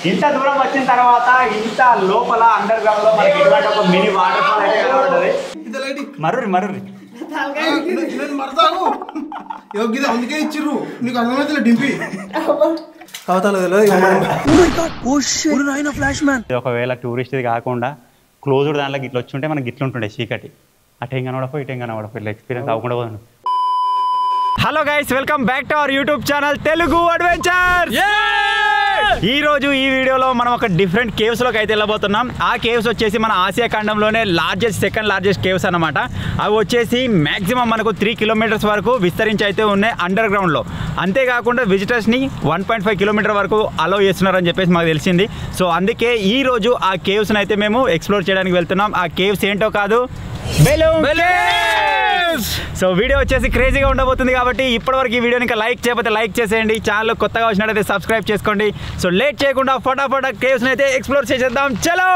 ఇంత దూరం వచ్చిన తర్వాత ఇంత లోపల అండర్ గ్రౌండ్ లో మనకి ఇటువంటి ఒక మినీ వాటర్ ఫాల్ అయితే కనబడుతుంది. మర్రి అందుకే ఇచ్చిర్రు నీకు అర్థమైతే డింపి ఒకవేళ టూరిస్ట్ కాకుండా క్లోజ్డ్ దాంట్లోకి ఇట్లా వచ్చి ఉంటే మనకి గిట్లు ఉంటుండే చీకటి అటేం కనబడపో ఇటేం కనబడపో ఇట్లా ఎక్స్పీరియన్స్ అవ్వకుండా పోదాను. Hello guys, welcome back to our YouTube channel Telugu adventure. ఈ రోజు ఈ వీడియోలో మనం ఒక డిఫరెంట్ కేవ్స్ లోకి అయితే వెళ్ళబోతున్నాం. ఆ కేవ్స్ వచ్చేసి మన ఆసియా ఖండంలోనే సెకండ్ లార్జెస్ట్ కేవ్స్ అనమాట. అవి వచ్చేసి మాక్సిమం మనకు 3 కిలోమీటర్స్ వరకు విస్తరించి అయితే ఉన్నాయి అండర్ గ్రౌండ్ లో. అంతేకాకుండా విజిటర్స్ ని 1.5 కిలోమీటర్ వరకు అలౌ చేస్తున్నారని చెప్పేసి మాకు తెలిసింది. సో అందుకే ఈ రోజు ఆ కేవ్స్ అయితే మేము ఎక్స్ప్లోర్ చేయడానికి వెళ్తున్నాం. ఆ కేవ్స్ ఏంటో కాదు, సో వీడియో వచ్చేసి క్రేజీగా ఉండబోతుంది. కాబట్టి ఇప్పటివరకు ఈ వీడియోని ఇంకా లైక్ చేయకపోతే లైక్ చేసేయండి. ఛానల్ కొత్తగా వచ్చినట్టయితే సబ్స్క్రైబ్ చేసుకోండి. సో లేట్ చేయకుండా ఫటాఫట్ కేవ్స్ అయితే ఎక్స్ప్లోర్ చేసేద్దాం. చలో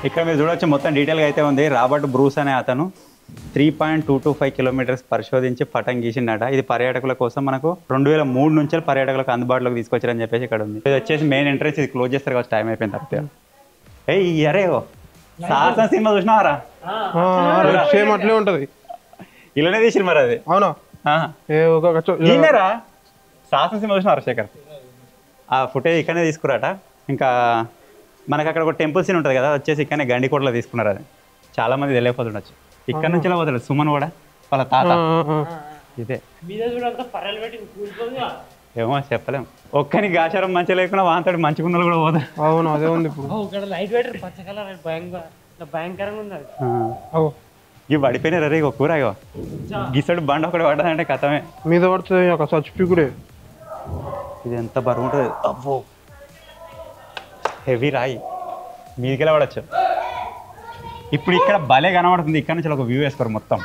ఇక్కడ మీరు చూడవచ్చు మొత్తం డీటెయిల్గా అయితే ఉంది. రాబర్ట్ బ్రూస్ అనే అతను 3.225 కిలోమీటర్స్ పరిశోధించి పటం గీసిండట. ఇది పర్యాటకుల కోసం మనకు 2003 నుంచి పర్యాటకులకు అందుబాటులోకి తీసుకొచ్చారని చెప్పేసి ఇక్కడ ఉంది. ఇది వచ్చేసి మెయిన్ ఎంట్రెన్స్. ఇది క్లోజ్ చేస్తారు కావచ్చు టైం అయిపోయిన తర్వాత. అరే సాహసం సినిమా చూసినావారా? అట్లే ఉంటది. ఇలానే తీసి మరి అది అవునా? సాహసం సినిమా చూసినారా శేఖర్? ఆ ఫుటేజ్ ఇక్కడనే తీసుకురాట. ఇంకా మనకు అక్కడ ఒక టెంపుల్ సీన్ ఉంటుంది కదా, వచ్చేసి ఇక్కడనే గండికోటలో తీసుకున్నారు. అది చాలా మంది తెలియకపోతుండొచ్చు. ఇక్కడ నుంచి పోతాడు సుమన్ కూడా వాళ్ళ తాత. ఇదే ఏమో చెప్పలేము. ఒక్కనికి ఆచారం మంచిగా లేకుండా వాంతాడు మంచిగున్నలు కూడా పోతాడు. అవును అదే ఉంది. ఇవి పడిపోయినారు. రే ఒక కూర గిసడు బండ ఒకటి పడ్డదంటే కథమే మీద పడుతుంది. ఒక చచ్చిపోయి ఇది ఎంత బరువు ఉంటుంది. అబ్బో హెవీ రాయి మీదికెళ్ళి పడచ్చు. ఇప్పుడు ఇక్కడ భలే కనబడుతుంది. ఇక్కడ నుంచి ఒక వ్యూ వేసుకోరు మొత్తం.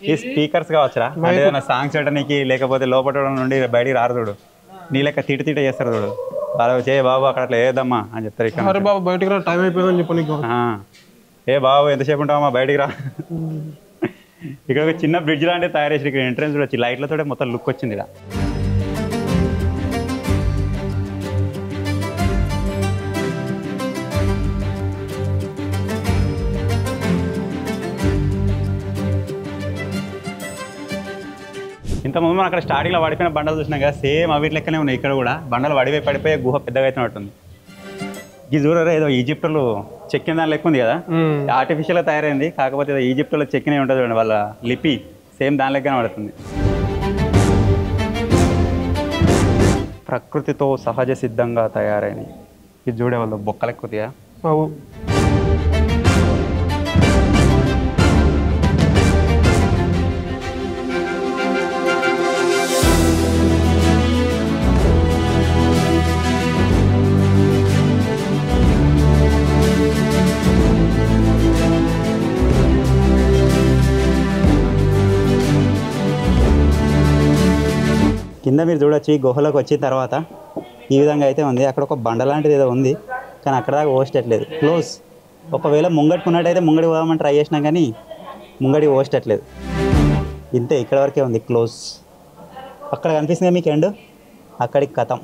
ఈ స్పీకర్స్ కావచ్చురా, ఏదైనా సాంగ్స్ పెట్టడానికి లేకపోతే లోపల నుండి బయటికి రారు చూడు. నీ లెక్క తీట చేస్తారు చూడు. బాబు చే బాబు అక్కడ అట్లా ఏదమ్మా అని చెప్తారు. ఇక్కడ బాబు బయటికి రా, టైం అయిపోయిందని చెప్పి ఏ బాబు ఎంతసేపు ఉంటావమ్మా బయటికి రా. ఇక్కడ ఒక చిన్న బ్రిడ్జ్ లాంటి తయారు చేసి ఇక్కడ ఎంట్రెన్స్ వచ్చి లైట్లతో మొత్తం లుక్ వచ్చింది. ఇలా ఇంతకుముందు మనం అక్కడ స్టార్టింగ్లో పడిపోయిన బండలు చూసినాం కదా, సేమ్ అవి లెక్కనే ఉన్నాయి. ఇక్కడ కూడా బండలు పడిపోయి గుహ పెద్దగా అయితే ఉంటుంది. ఈ చూడరా ఏదో ఈజిప్ట్లో చెక్కిన దాని లెక్క ఉంది కదా, ఆర్టిఫిషియల్గా తయారైంది. కాకపోతే ఏదో ఈజిప్ట్లో చెక్కినే ఉంటుంది చూడండి, వాళ్ళ లిపి సేమ్ దాని లెక్కనే పడుతుంది. ప్రకృతితో సహజ సిద్ధంగా తయారైనవి. ఇది చూడే వాళ్ళు బొక్కలు ఎక్కువగా. కింద మీరు చూడొచ్చు. ఈ గుహలోకి వచ్చిన తర్వాత ఈ విధంగా అయితే ఉంది. అక్కడ ఒక బండ లాంటిది ఏదో ఉంది, కానీ అక్కడ దాకా ఓస్టట్లేదు, క్లోజ్. ఒకవేళ ముంగట్టుకున్నట్టయితే ముంగడి పోదామని ట్రై చేసినాం, కానీ ముంగడి ఓస్టట్లేదు. ఇంతే, ఇక్కడ వరకే ఉంది, క్లోజ్. అక్కడ కనిపిస్తుంది మీకు ఎండ్, అక్కడికి కథం.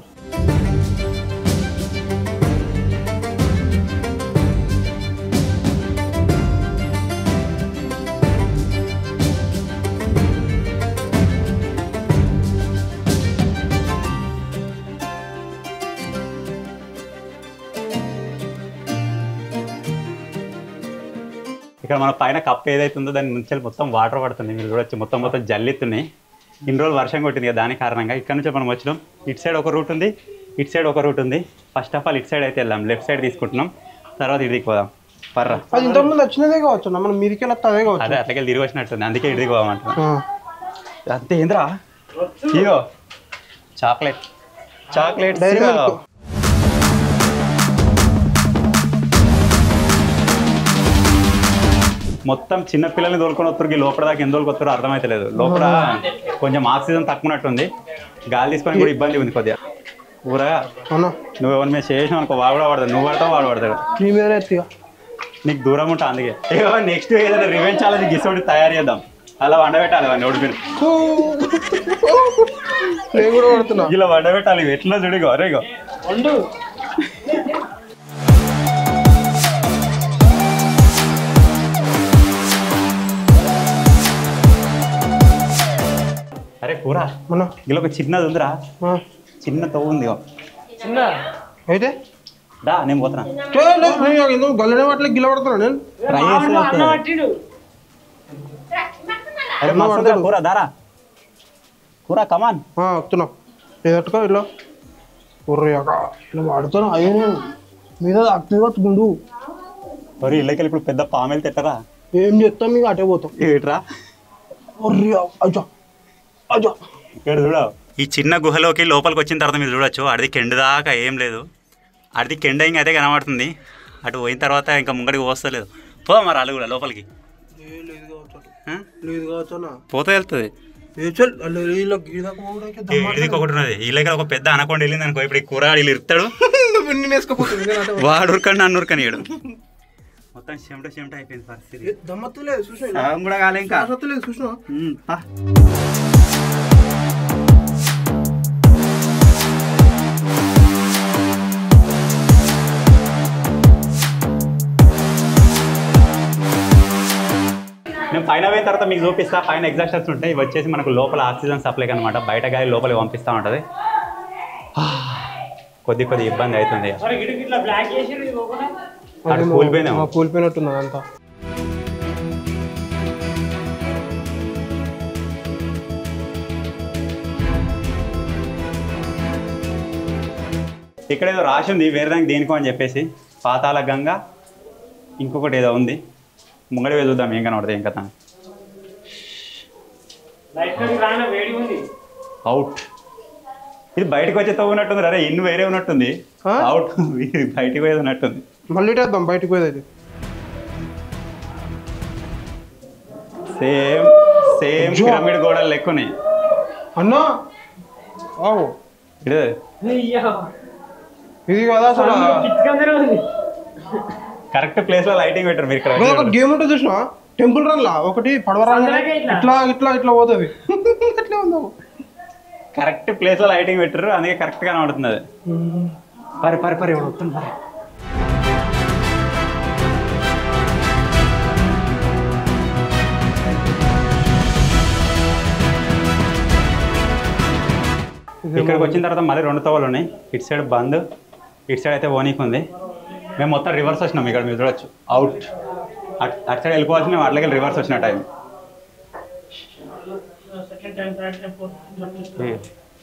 ఇక్కడ మన పైన కప్పు ఏదైతే ఉందో దాని నుంచి మొత్తం వాటర్ పడుతుంది. మీరు చూడొచ్చు మొత్తం జల్లిస్తున్నాయి. ఇన్ని రోజులు వర్షం కొట్టింది కదా, దాని కారణంగా ఇక్కడ నుంచి మనం వచ్చినాం. ఇటు సైడ్ ఒక రూట్ ఉంది, ఇటు సైడ్ ఒక రూట్ ఉంది. ఫస్ట్ ఆఫ్ ఆల్ ఇటు సైడ్ అయితే వెళ్దాం, లెఫ్ట్ సైడ్ తీసుకుంటున్నాం. తర్వాత ఇటుదికి పోదాం. పర్రా అది ఇంతకుముందు వచ్చినదే కావచ్చు, మనం మీదికి వెళ్ళి అదే కావచ్చు. అదే అట్లకెళ్ళి తిరిగి వచ్చినట్టుంది, అందుకే ఇటుదికి పోదామంటున్నా. అంతే ఏంద్రా హీరో చాక్లెట్ డైరీ మిల్క్. మొత్తం చిన్న పిల్లల్ని తోలుకొని వస్తారు. లోపల దాకా ఎందుకు వస్తారో అర్థమైతలేదు. లోపల కొంచెం ఆక్సిజన్ తక్కువనట్టుంది, గాలి తీసుకొని కూడా ఇబ్బంది ఉంది కొద్దిగా. ఊరగా నువ్వు ఎవరి మీద చేసినావు అనుకో, వాడు కూడా పడతాడు, నువ్వు పడతావు వాడు పడతాడు. నీ మీద నీకు దూరం ఉంటా. అందుకే నెక్స్ట్ ఏదైనా రివెంజ్ ఛాలెంజ్ గిసోడి తయారు చేద్దాం. అలా వండబెట్టాలి వాడిని ఓడిపోయి ఇలా వండబెట్టాలి. ఎట్లా చూడిగో అరేగో అరే కూర ఇలా ఒక చిన్నది ఉందిరా, చిన్న తవ్వు ఉంది అయితే దా నేను పోతున్నా. గల్లనే వాటిలో గిల్ల పడుతున్నా నేను. ట్రై చేస్తే కూర దారా కూర కమాన్ వస్తున్నా ఏదట్టుకో ఇట్లా కుర్రయాక ఇలా వాడుతున్నా. అయ్యో నేను మీద అక్తిగుండు మరి ఇళ్ళకెళ్ళి ఇప్పుడు పెద్ద పామెలు తిట్టరా, ఏం చేస్తాం మీకు అటే పోతాం. ఏట్రా ఇక్కడ చూడవు. ఈ చిన్న గుహలోకి లోపలికి వచ్చిన తర్వాత మీరు చూడొచ్చు, అడిది కెండు దాకా ఏం లేదు. అడిది కెండ ఇంకా అదే కనబడుతుంది. అటు పోయిన తర్వాత ఇంకా ముంగడికి పోస్తలేదు. పో మరి అల్లు కూడా లోపలికి పోతే వెళ్తుంది. ఇదికి ఒకటి ఉన్నది, వీళ్ళకి ఒక పెద్ద అనకొండ వెళ్ళింది అనుకో. ఇప్పుడు ఈ కూరగాయలు ఇరుతాడు, వాడు ఉరకండి నన్ను ఉరకని ఏడు. మొత్తం చెమట అయిపోయింది పరిస్థితి. కూడా కాలే ఇంకా. నేను పైన పోయిన తర్వాత మీకు చూపిస్తా. పైన ఎగ్జాస్టర్స్ ఉంటాయి, ఇవి వచ్చేసి మనకు లోపల ఆక్సిజన్ సప్లైకి అనమాట. బయట గాలి లోపలికి పంపిస్తూ ఉంటుంది. కొద్ది ఇబ్బంది అవుతుంది. కూలిపోయినట్టున్నది అంతా. ఇక్కడ ఏదో రాసి ఉంది వేరే దానికి దేనికో అని చెప్పేసి. పాతాళ గంగ ఇంకొకటి ఏదో ఉంది, ముంగడి పోయి చూద్దాం ఏం కనబడుతుంది ఏం కథ. అవుట్ ఇది బయటకు వచ్చే తవ్వున్నట్టుంది. అరే ఇన్ను వేరే ఉన్నట్టుంది. అవుట్ ఇది బయటకు పోయేది ఉన్నట్టుంది. మళ్ళీ బయటకు పోయేది. సేమ్ పిరమిడ్ గోడలు లెక్కున్నాయి అన్నా. ఇది కదా అసలు కరెక్ట్ ప్లేస్ లో లైటింగ్ పెట్టారు మీరు. ఇక్కడ ఒక గేమ్ ఉంటుంది చూసినా, టెంపుల్ రన్ లా ఒకటి పడవరా ఇట్లా పోతుంది. అట్లా ఉందా కరెక్ట్ ప్లేస్ లో లైటింగ్ పెట్టారు, అందుకే కరెక్ట్ గా కనబడుతుంది. అది పరి ఎవడు వస్తుంది. ఇక్కడికి వచ్చిన తర్వాత మళ్ళీ 2 తవ్వలు ఉన్నాయి. ఇటు సైడ్ బంద్, ఇటు సైడ్ అయితే ఓనీకి ఉంది. మేము మొత్తం రివర్స్ వచ్చినాం. ఇక్కడ మీరు చూడొచ్చు అవుట్. అటు సైడ్ వెళ్ళిపోవాల్సి మేము అట్లకి రివర్స్ వచ్చిన టైం.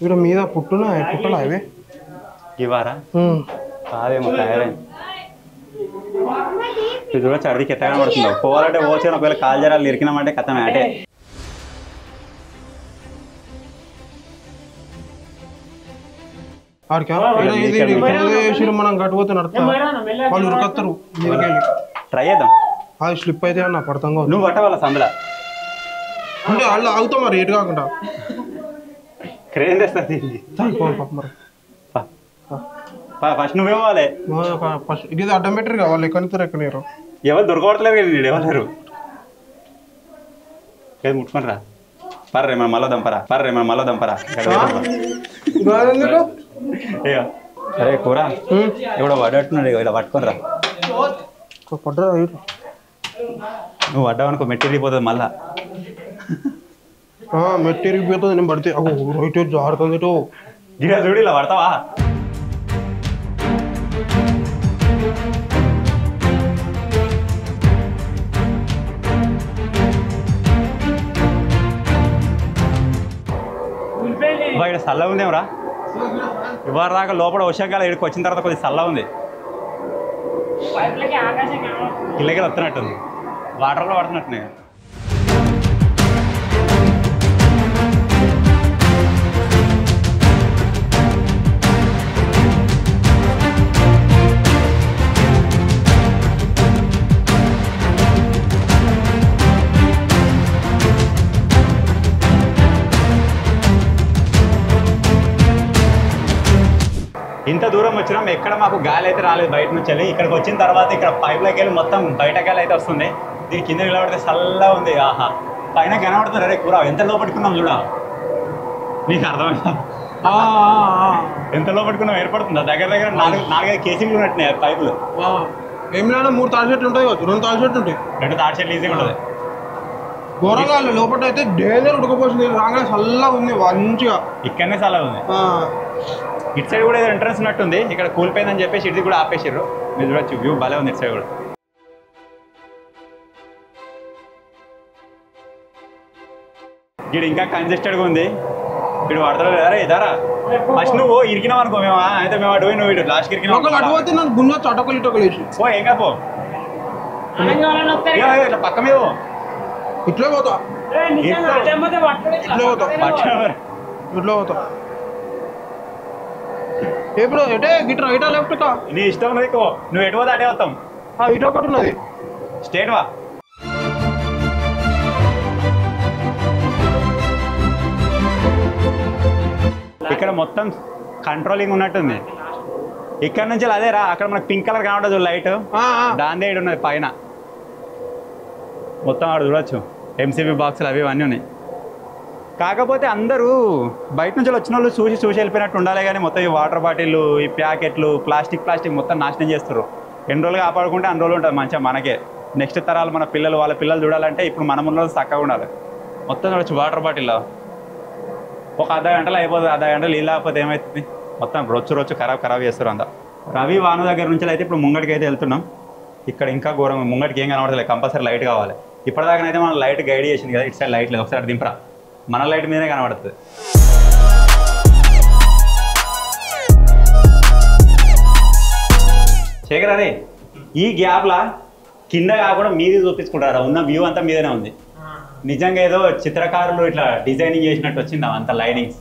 ఇక్కడ మీద పుట్టలా ఇవి ఇవారా కాదేమో తయారైంది. ఇది చూడొచ్చు అడికి ఎట్లా కనబడుతుందో. పోవాలంటే పోవచ్చు, ఒకవేళ కాలు జరాలు ఇరికినామంటే కథమే అటే. మనం గట్టుపోతే నడుస్తా వాళ్ళు ఉరకత్తారు. ట్రై చేద్దాం. అది స్లిప్ అయితే అన్న పడతాం. నువ్వు పట్టవాళ్ళ సందులో అంటే వాళ్ళు ఆగుతాం మరి ఎటు కాకుండా. క్రేన్ తెస్తుంది ఫస్ట్ నువ్వే పోవాలి. ఇది అడ్డం పెట్టరు వాళ్ళు ఎక్కడితారు ఎక్కడరు. ఎవరు దొరకవట్లేదు కదా, ఎవరు ముట్టుకొని రా. పర్రే మనం మళ్ళీ దంపరా. అరే కూర ఎవడో పడ్డట్టున్నాడు, ఇలా పట్టుకొని రా. నువ్వు పడ్డావనుకో మెట్టిరిగిపోతుంది మళ్ళా. మెట్టిరిగిపోతుంది నేను పడితే జారుతుంది. గిరా చూడు ఇలా పడతావా. ఇక్కడ చల్లగా ఉందేమరా ఇవాళ దాకా లోపల వర్షాకాలం ఇక్కడికి వచ్చిన తర్వాత కొద్దిగా చల్లగా ఉంది ఇళ్ళకి వస్తున్నట్టుంది వాటర్లో పడుతున్నట్టున్నాయి ఇంత దూరం వచ్చినాం ఎక్కడ మాకు గాలి అయితే రాలేదు బయట నుంచి వెళ్ళి ఇక్కడికి వచ్చిన తర్వాత ఇక్కడ పైప్లోకి వెళ్ళి మొత్తం బయట గాలి అయితే వస్తుంది దీని కింద నిలబడితే చల్లగా ఉంది ఆహా పైన కనబడుతుంది అరే కూర ఎంత లోపట్టుకున్నాం చూడ నీకు అర్థమైందా ఎంత లోపట్టుకున్నాం ఏర్పడుతుందా దగ్గర దగ్గర 4-5 కేసీలు ఉన్నట్టున్నాయి పైపులు ఏమైనా 3 తాడి చెట్లు ఉంటాయి 2 తాడి చెట్లు ఉంటాయి 2 తాడి చెట్లు ఈజీగా ఉంటుంది ఘోరంగా లోపల అయితే డేంజర్ ఉడకపోతుంది రాగానే చల్లగా ఉంది మంచిగా ఇక్కడనే చల్లగా ఉంది ఇటు సైడ్ కూడా ఏదో ఎంట్రన్స్ ఉన్నట్టుంది ఇక్కడ కూలిపోయిందని చెప్పేసి ఇటు కూడా ఆపేసారు మీరు చూడొచ్చు వ్యూ భలే ఉంది ఇటు సైడ్ కూడా ఇక్కడ ఇంకా కంజెస్టెడ్గా ఉంది ఇక్కడ పడతలేదు అరే ఇదారా ఫస్ట్ నువ్వు ఇరికినావు అనుకో మేము అయితే మేము అటు పోయి నువ్వు ఇటు లాస్ట్కి ఇరికినావు ఓ ఏం కాపో ఇట్లా పక్క మీద ఇట్లా పోతా ఇట్లా పోతా ఇప్పుడు ఎటే గిట్రా ఇటా లెఫ్ట్ కా నీ ఇష్టం ఉన్నది నువ్వు ఎటు పోతే అటే వస్తాం ఇటు ఒకటి ఉన్నది స్టేట్ వా ఇక్కడ మొత్తం కంట్రోలింగ్ ఉన్నట్టుంది ఇక్కడ నుంచి అదే రా అక్కడ మనకు పింక్ కలర్ కనబడదు లైట్ దాని ఏడు ఉన్నది పైన మొత్తం ఆడ చూడొచ్చు ఎంసీబీ బాక్సులు అవి అన్నీ ఉన్నాయి కాకపోతే అందరూ బయట నుంచి వచ్చిన వాళ్ళు చూసి వెళ్ళిపోయినట్టు ఉండాలి కానీ మొత్తం ఈ వాటర్ బాటిళ్ళు ఈ ప్యాకెట్లు ప్లాస్టిక్ మొత్తం నాశనం చేస్తారు ఎన్ని రోజులు కాపాడుకుంటే అన్ని రోజులు ఉంటుంది మంచిగా మనకే నెక్స్ట్ తరాలు మన పిల్లలు వాళ్ళ పిల్లలు చూడాలంటే ఇప్పుడు మన ముందు చక్కగా ఉండాలి మొత్తం చూడొచ్చు వాటర్ బాటిల్లో ఒక అర్ధ గంటలో అయిపోతుంది అర్ధ గంటలు నీళ్ళు లేకపోతే ఏమవుతుంది మొత్తం రొచ్చు ఖరాబ్ చేస్తారు అంతా రవి వాను దగ్గర నుంచి అయితే ఇప్పుడు ముంగడికి అయితే వెళ్తున్నాం ఇక్కడ ఇంకా ఘోరం ముంగడికి ఏం కనబడలేదు కంపల్సరీ లైట్ కావాలి ఇప్పటిదాకానైతే మనం లైట్ గైడ్ చేసింది కదా ఇటు సైడ్ లైట్ లేదు ఒకసారి దింపరా మన లైట్ మీదనే కనబడుతుంది శేఖర్ అరే ఈ గ్యాప్లా కింద కాకుండా మీది చూపించుకుంటారా ఉన్న వ్యూ అంతా మీదనే ఉంది నిజంగా ఏదో చిత్రకారులు ఇట్లా డిజైనింగ్ చేసినట్టు వచ్చిందా అంత లైటింగ్స్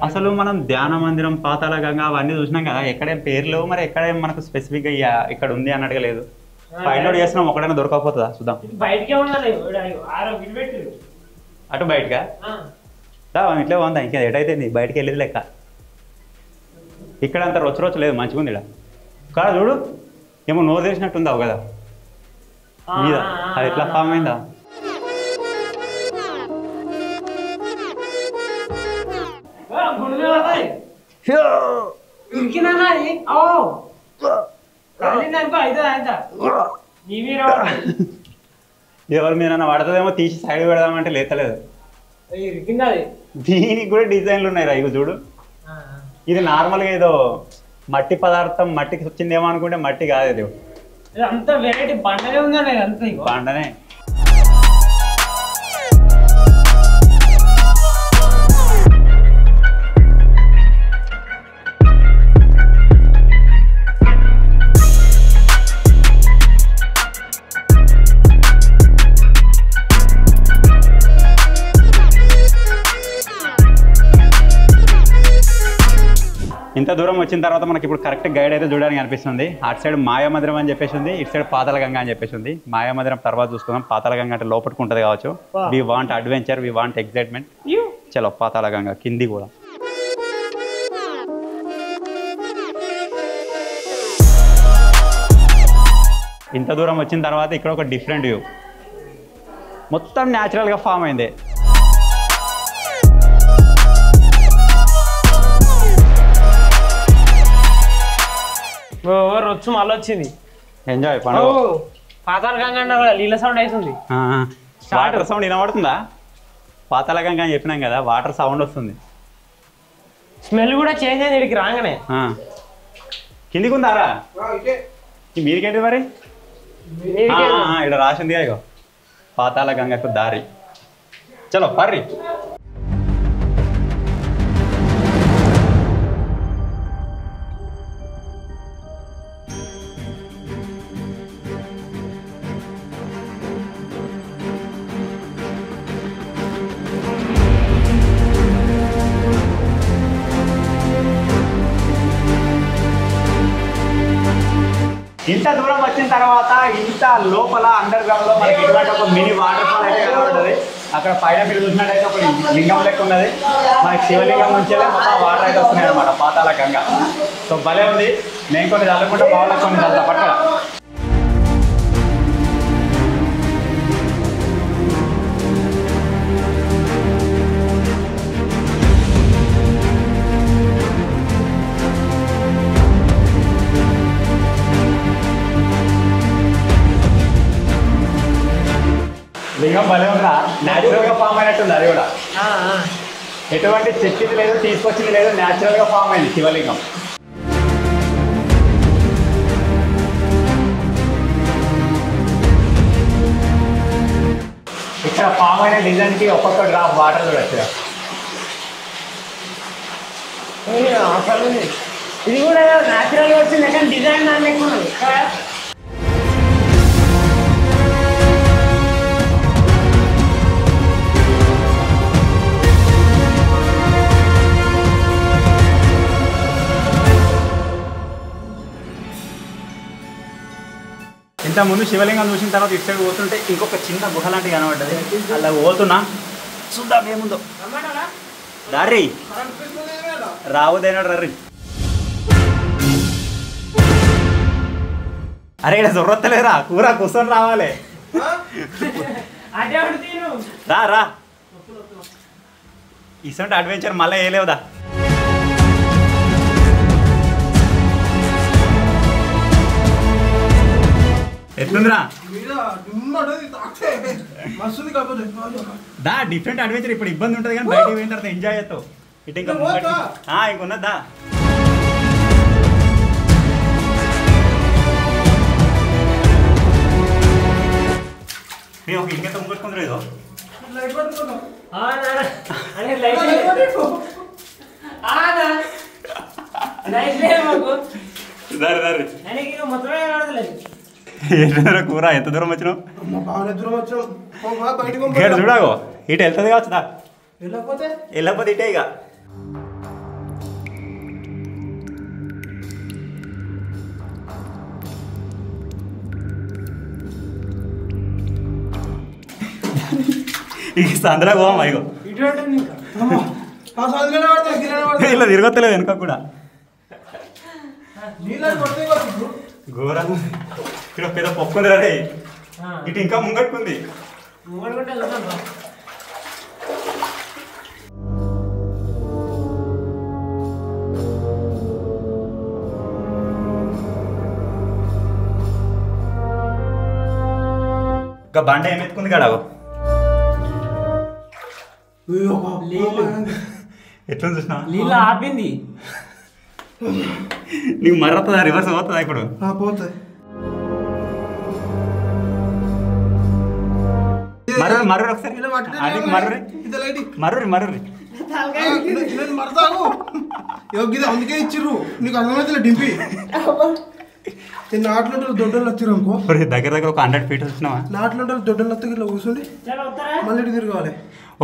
అసలు మనం ధ్యాన మందిరం పాతాళ గంగా అవన్నీ చూసినాం కదా ఎక్కడేం పేర్లు మరి ఎక్కడేం మనకు స్పెసిఫిక్గా ఇక్కడ ఉంది అన్నట్టుగా లేదు ఫైండ్ అవుట్ చేస్తున్నాం ఒకటైనా దొరకకపోతుందా చూద్దాం అటు బయటగా ఇట్లే ఉందా ఇంకా ఎటైతే బయటకి వెళ్ళేది లెక్క ఇక్కడ అంత రొచ్చు లేదు మంచిగా ఉంది ఇక్కడ చూడు ఏమో నోరు తెరిచినట్టుందావు కదా మీద అది ఎట్లా ఫామ్ అయిందా ఎవరి మీద పడుతుందేమో తీసి సైడ్ పెడదామంటే లేతలేదు దీనికి కూడా డిజైన్లు ఉన్నాయి రా ఇవి చూడు ఇది నార్మల్గా ఏదో మట్టి పదార్థం మట్టికి వచ్చిందేమో అనుకుంటే మట్టి కాదు ఇది అంత వెరైటీ బండనే ఉందనే బండనే ఇంత దూరం వచ్చిన తర్వాత మనకి ఇప్పుడు కరెక్ట్ గైడ్ అయితే చూడడానికి అనిపిస్తుంది అటు సైడ్ మాయామందిరం అని చెప్పేసి ఉంది ఇటు సైడ్ పాతాళ గంగా అని చెప్పేసి ఉంది మాయామందిరం తర్వాత చూసుకుందాం పాతాళ గంగా అంటే లోపలికి ఉంటుంది కావచ్చు we want adventure we want excitement చలో పాతాళ గంగా కింది కూడా ఇంత దూరం వచ్చిన తర్వాత ఇక్కడ ఒక డిఫరెంట్ వ్యూ మొత్తం న్యాచురల్గా ఫామ్ అయింది రొచ్చు మళ్ళీ వచ్చింది ఎంజాయ్ పండుగ పాతాళ గంగా నీళ్ళ సౌండ్ అవుతుంది వాటర్ సౌండ్ వినబడుతుందా పాతాళ గంగా అని చెప్పినాం కదా వాటర్ సౌండ్ వస్తుంది స్మెల్ కూడా చేంజ్ అయింది ఇక్కడికి రాగానే కిందికి ఉందారా మీరికేంటి మరి ఇక్కడ రాసిందిగా ఇగో పాతాళ గంగకు దారి. చలో పర్రి. ఇంత దూరం వచ్చిన తర్వాత ఇంత లోపల అండర్ గ్రౌండ్ లో మనకి ఇటువంటి ఒక మినీ వాటర్ ఫాల్ అయితే కనబడుతుంది. అక్కడ పైన మీరు చూసినట్టయితే ఒక లింగం లెక్క ఉన్నది. మనకి శివలింగం నుంచి మొత్తం వాటర్ అయితే వస్తున్నాయి అనమాట, పాతాళ గంగ. సో భలే ఉంది. నేను కొన్ని చల్లుకుంటే బాగా కొన్ని చల్లుతా పట్టుకో. లింగం భలే ఉందా, న్యాచురల్ గా ఫామ్ అయినట్టుంది. అది కూడా ఎటువంటి చెక్కింది లేదు, తీసుకొచ్చింది లేదు, న్యాచురల్ గా ఫామ్ అయింది శివలింగం. ఇక్కడ ఫామ్ అయిన డిజైన్ కి ఒక్కొక్క డ్రాప్ వాటర్ చూడొచ్చు. ఇది కూడా న్యాచురల్ గా వచ్చింది కానీ డిజైన్ దాని లెక్క ఉన్నది. ఇంత ముందు శివలింగం చూసిన తర్వాత ఇటు సైడ్ పోతుంటే ఇంకొక చిన్న గుహ లాంటివి కనబడ్డది. అలా పోతున్నా, చూద్దాం ఏముందో. దారి రావుదేనాడు రర్రి. అరే ఇక్కడ జొర్రొత్తలేరా, కూర కూర్చొని రావాలి. రా రా, ఇసంటే అడ్వెంచర్ మళ్ళీ వేయలేవుదా. ఎట్లుందిరా దా, డిఫరెంట్ అడ్వెంచర్. ఇప్పుడు ఇబ్బంది ఉంటుంది కానీ బయటకు పోయిన తర్వాత ఎంజాయ్ చేస్తావు. ఇటు ఇంకా ఇంకున్నదా. మేము ఒక ఇంకెంత ముట్టుకుంటారు ఏదో. కూర ఎంత దూరం వచ్చినావు? గేట్ చూడాగో, ఇటు వెళ్తుంది కావచ్చుదా. వెళ్ళకపోతే ఇటే ఇక. ఇక సందులో పోవమ్మా. ఇగో ఇలా తిరగొత్తలేదు వెనుక కూడా. ఘోరం. ఇక్కడ పెద్ద పొక్కుంది రే. ఇటు ఇంకా ముంగట్టుకుంది. ఇంకా బండ ఏమెత్తుకుంది కాడాగో. ఎట్లా చూసినా నీళ్ళు ఆపింది. నీకు మర్రతుందా, రివర్స్ అవుతుందా? ఇప్పుడు పోతుంది. మర్రు ఒకసారి మర్రు మర్రు మరతాను అందుకే ఇచ్చిర్రు. నీకు అర్థమైతే డింపి నాట్లో దొడ్డలు వచ్చారు అనుకో. దగ్గర దగ్గర ఒక 100 feet వచ్చినావా? నాట్లో దొడ్డలు వస్తే ఇట్లా కూర్చుండి మళ్ళీ ఇటు తిరగాలి.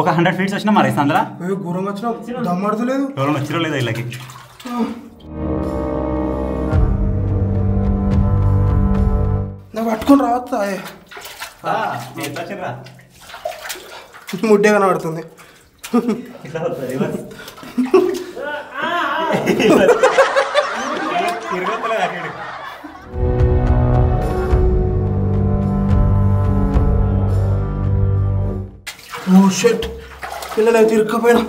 ఒక 100 feet వచ్చినా మరి అందులో ఘోరంగా వచ్చినా దమ్మాడుతలేదు. ఎవరైనా వచ్చిరో లేదా ఇళ్ళకి? నాకు పట్టుకొని రావచ్చా? ముడ్డే కనబడుతుంది. ఓ షట్, పిల్లలు తిరగకపోయినా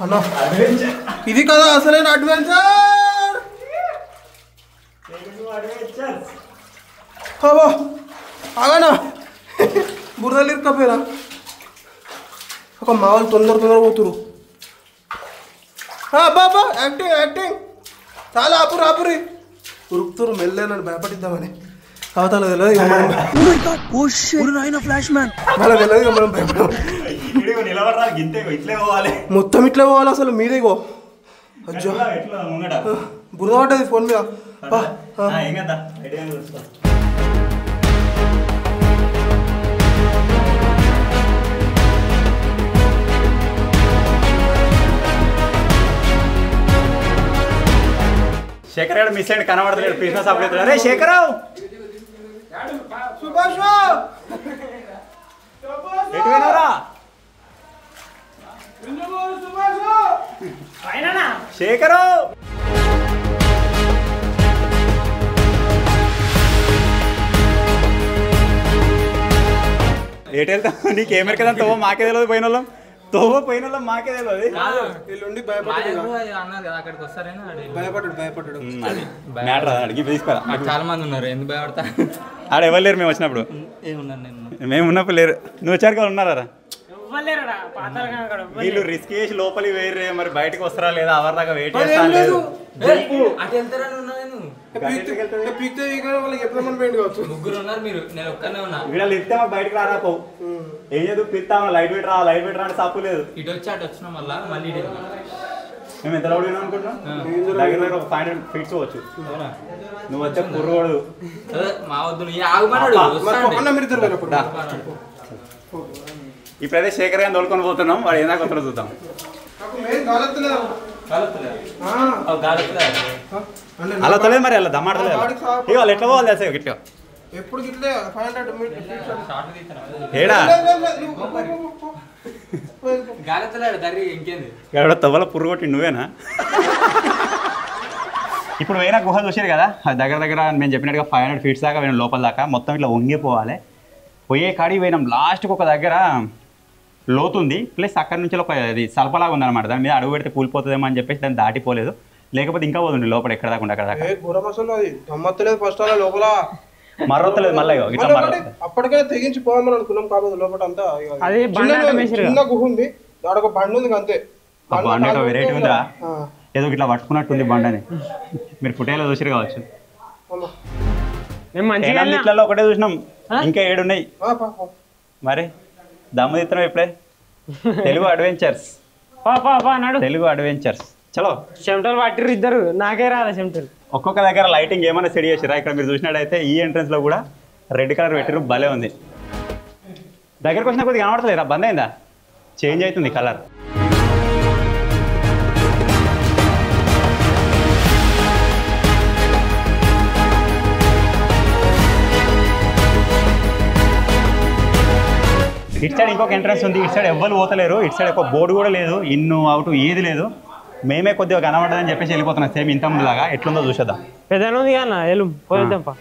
అన్నా. ఇది కదా అసలైన అడ్వెంచర్. ఆగానా బురదలు ఇరకపోయినా. ఒక మా వాళ్ళు తొందర పోతురు. బాబా యాక్టింగ్ యాక్టింగ్ చాలా ఆపురి ఉరుకుతురు మెల్లే నన్ను భయపడిద్దామని అవతల తెలియదు మళ్ళీ తెలియదు మనం భయపడము మొత్తం ఇట్లా పోవాలి అసలు మీదేగో అజ్జో బురద పట్టది ఫోన్ మీద శేఖర్ గారు మిస్ అయ్యి కనబడతలేడు బిజినెస్ అప్డేట్ అరే శేఖరావు సుభాష్ శేఖరు ఏటు వెళ్తాం నీకు ఏమరి కదా తోవ మాకే తెలియదు పోయిన వాళ్ళం తోవ పోయిన వాళ్ళం మాకే తెలియదు భయపడ్డాడు మ్యాటర్ అడిగి తీసుకోరా చాలా మంది ఉన్నారు ఎందుకు భయపడతా ఆడ ఎవరు లేరు మేము వచ్చినప్పుడు మేము ఉన్నప్పుడు లేరు నువ్వు వచ్చారు కదా ఉన్నారా వీళ్ళు రిస్క్ చేసి లోపలికి వేరే మరి బయటకు వస్తారా లేదా అవర్ దాకా వెయిట్ చేస్తా లేదు ముగ్గురు ఉన్నారు మీరు నేను ఒక్కనే ఉన్నా వీళ్ళు ఇస్తే మాకు బయటకు రారాపో ఏం చదువు పిస్తామా లైట్ వెయిట్ రా అంటే తప్పు లేదు ఇటు వచ్చి అటు వచ్చినాం మళ్ళీ మేము ఎంత రౌడీ అనుకుంటున్నాం దగ్గర దగ్గర ఒక 500 feet వచ్చు నువ్వు వచ్చే కుర్రోడు మా వద్దు ఆగుమన్నాడు ఇప్పుడైతే శేఖర్ గారిని తోలుకొని పోతున్నాం వాడు ఏదా కొత్తలో చూద్దాం అలా తొలేదు మరి అలా దమ్మాడతలేదు ఇక వాళ్ళు ఎట్లా పోవాలి చేసే గిట్లా ఎప్పుడు గిట్లే 500 ఏడా ఇంకేంది ఎవడో తవ్వల పుర్రు కొట్టి నువ్వేనా ఇప్పుడు వేరే గుహ చూసారు కదా దగ్గర దగ్గర మేము చెప్పినట్టుగా 500 feet దాకా పోయినాం లోపల దాకా మొత్తం ఇట్లా వంగిపోవాలి పోయే కాడికి పోయినాం లాస్ట్కి ఒక దగ్గర లోతుంది ప్లస్ అక్కడి నుంచి ఒక అది సల్పలాగా ఉందన్నమాట దాని మీద అడుగు పెడితే కూలిపోతుందేమో అని చెప్పేసి దాన్ని దాటిపోలేదు లేకపోతే ఇంకా పోతుంది లోపల ఎక్కడ దాకా అక్కడ దాకా ఫస్ట్ లోపల మర్రొత్తలేదు మళ్ళీ ఇట్లా అప్పటికే తెగించి పోదామని అనుకున్నాం కాకపోతే లోపల అంతా చిన్న గుహ ఉంది దాడ ఒక బండి ఉంది అంతే బండి వెరైటీ ఉందా ఏదో ఇట్లా పట్టుకున్నట్టుంది బండని మీరు ఫుటేలో చూసిరు కావచ్చు ఇట్లలో ఒకటే చూసినాం ఇంకా 7 ఉన్నాయి మరి దమ్ము తీస్తున్నాం ఇప్పుడే తెలుగు అడ్వెంచర్స్ తెలుగు అడ్వెంచర్స్ చలో చెమటలు పట్టిరు ఇద్దరు నాకే రాదా చెమటలు ఒక్కొక్క దగ్గర లైటింగ్ ఏమైనా సెట్ చేసిరా ఇక్కడ మీరు చూసినట్టయితే ఈ ఎంట్రన్స్ లో కూడా రెడ్ కలర్ పెట్టిరు భలే ఉంది దగ్గరకు వచ్చిన కొద్దిగా కనబడతలేరా బంద్ అయిందా చేంజ్ అవుతుంది కలర్ ఇటు సైడ్ ఇంకొక ఎంట్రన్స్ ఉంది ఇటు సైడ్ ఎవ్వరు పోతలేరు ఇటు సైడ్ ఒక బోర్డు కూడా లేదు ఇన్ను అవుట్ ఏది లేదు మేమే కొద్దిగా కనబడదని చెప్పేసి వెళ్ళిపోతున్నాం సేమ్ ఇంత ముందులాగా ఎట్లుందో చూసేద్దాం పెద్దగా ఉంది కదా ఎల్లు పోయేద్దాంపా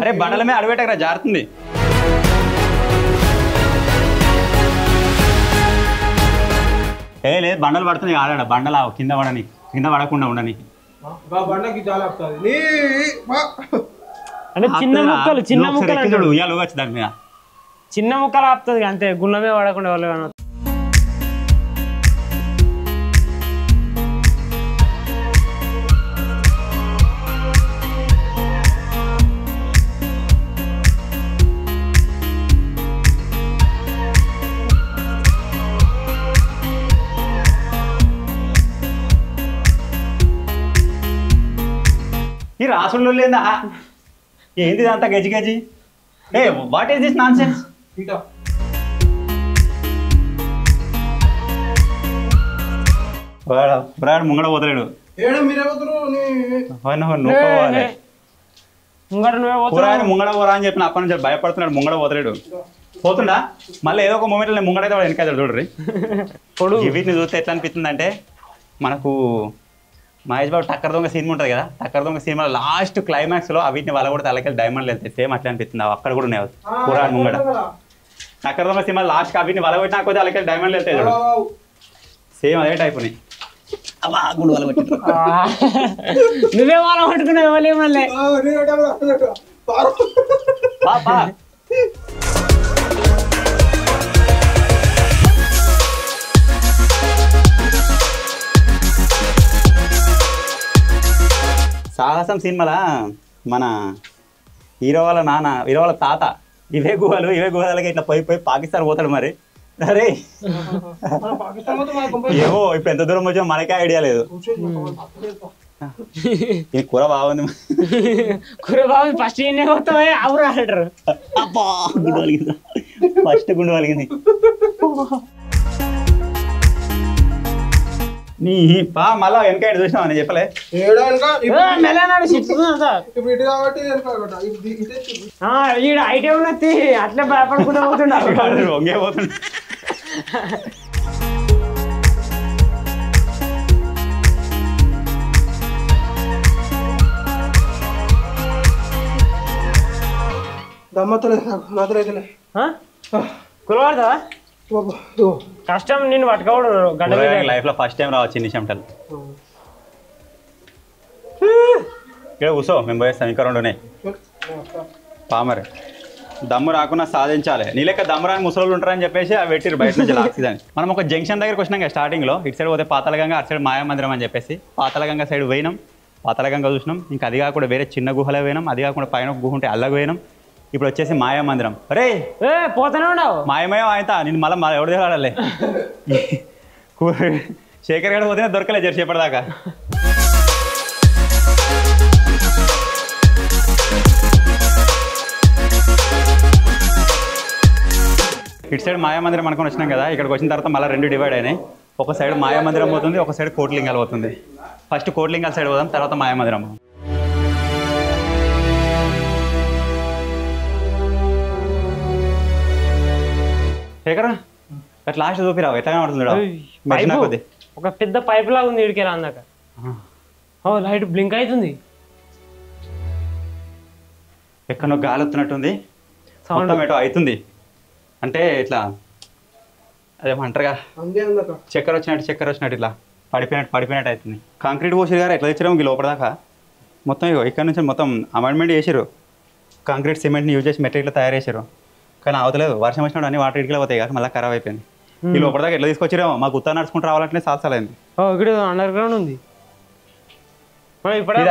అరే బండల మీద అడబెట్టకరా జారుతుంది లేదు బండలు పడుతున్నాయి ఆడాడ బండలా కింద పడకుండా ఉండని బండకి చాలా అంటే చిన్న ముక్కలు చూడు ఉయ్యాలు వచ్చు దాని మీద చిన్న ముక్కలు ఆపుతుంది అంతే గుండమే పడకుండా వాళ్ళు ఈ రాసుల్లో లేదా ఏంది అంతా గజి గజి ఏ what is this nonsense బ్రాడ్ ముంగడ పోతలేడు ముంగడ పోరా అని చెప్పిన అప్పటి నుంచి భయపడుతున్నాడు ముంగడ పోతలేడు పోతుండా మళ్ళీ ఏదో ఒక మూమెంట్లో ముంగడ అయితే వెనకాల చూడరు వీటిని చూస్తే ఎట్లా అనిపిస్తుంది అంటే మనకు మహేష్ బాబు టక్కర్ దొంగ సినిమా ఉంటుంది కదా టక్కర్ దొంగ సినిమా లాస్ట్ క్లైమాక్స్లో వీటిని వాళ్ళ కూడా తలకెళ్ళి డైమండ్లు వెళ్తాయి సేమ్ అట్లా అనిపిస్తుంది అక్కడ కూడా ఉన్నాయి పురాణ ముంగడ టక్కర్ దొంగ సినిమా లాస్ట్ వీటిని వాళ్ళ కొట్టినా కొద్దిగా వాళ్ళకెళ్ళి డైమండ్లు వెళ్తాయి చూడు సేమ్ అదే టైప్ ఉన్నాయి నువ్వే వాళ్ళ పట్టుకున్నావు మళ్ళీ సాహసం సినిమాల మన హీరో వాళ్ళ తాత ఇవే గుహలకి ఇట్లా పోయి పాకిస్తాన్ పోతాడు మరి. అరే ఏమో ఇప్పుడు ఎంత దూరం వచ్చామో మనకే ఐడియా లేదు. ఈ కూర బాగుంది. ఫస్ట్ అవురు అంటారు. గుండు వలిగింది, ఫస్ట్ గుండు వలిగింది. నీ పా మళ్ళా వెనక చూసినావు అని చెప్పలే. ఐటే ఉన్నది అట్లా భయపడకుండా పోతుండే. వంగే పోతుండే. కురవాడతావా? కష్టం నేను పట్టుకోవడం లైఫ్ లో ఫస్ట్ టైం రావచ్చు ఇన్ని చెమటలు. ఇక్కడ కూర్చో, మేము పోయేస్తాం. ఇంకా 2 ఉన్నాయి. పామరే దమ్ము రాకుండా సాధించాలి. నీ లెక్క దమ్ము రాని ముసలోళ్ళు ఉంటారని చెప్పేసి అవి పెట్టిరు బయట నుంచి ఆక్సిజన్. మనం ఒక జంక్షన్ దగ్గరకు వచ్చినాం కదా స్టార్టింగ్ లో. ఇటు సైడ్ పోతే పాతాళగంగ, అటు సైడ్ మాయామందిరం అని చెప్పేసి. పాతాళగంగ సైడ్ పోయినాం, పాతాళగంగ చూసినాం. ఇంకా అది కాకుండా వేరే చిన్న గుహలో పోయినాం. అది కాకుండా పైన గుహ ఉంటే అల్లకు పోయినాం. ఇప్పుడు వచ్చేసి మాయామందిరం. అరే పోతానే ఉన్నావు మాయమయం ఆయన నేను మళ్ళీ ఎవడు ఆడాలి. శేఖర్ గడ పోతేనే దొరకలేదు జరిసేపటిదాకా. ఇటు సైడ్ మాయామందిరం అనుకుని వచ్చినాం కదా. ఇక్కడికి వచ్చిన తర్వాత మళ్ళీ 2 డివైడ్ అయినాయి. ఒక సైడ్ మాయామందిరం పోతుంది, ఒక సైడ్ కోటిలింగాలు పోతుంది. ఫస్ట్ కోటిలింగాల సైడ్ పోదాం, తర్వాత మాయామందిరం. శేఖరా అట్లా లాస్ట్ చూపిరావు ఎట్లా కనబడుతుంది. ఒక పెద్ద పైప్ లాగా ఉంది ఇడికి అందాక. లైట్ బ్లింక్ అవుతుంది. ఎక్కడో గాలి వస్తున్నట్టుంది, సౌండ్ ఏటో అవుతుంది. అంటే ఇట్లా అదేమంటారుగా చక్కెర వచ్చినట్టు ఇట్లా పడిపోయినట్టు అవుతుంది. కాంక్రీట్ పోసిరు గారు ఎట్లా తెచ్చారు లోపలదాకా. మొత్తం ఇక్కడ నుంచి మొత్తం అమెండ్మెంట్ చేసారు. కాంక్రీట్ సిమెంట్ని యూజ్ చేసి మెటీరియల్ తయారు చేశారు. కానీ అవతలేదు, వర్షం వచ్చినప్పుడు అన్ని వాటర్ ఇటుకలు పోతాయి కాక మళ్ళీ ఖరాబ్ అయిపోయింది. ఈ లోపలదాకా ఎట్లా తీసుకొచ్చిరేమో. మాకు ఉత్తా నడుచుకుంటూ రావాలంటే సాల్సాలైంది. ఇక్కడ అండర్ గ్రౌండ్ ఉంది.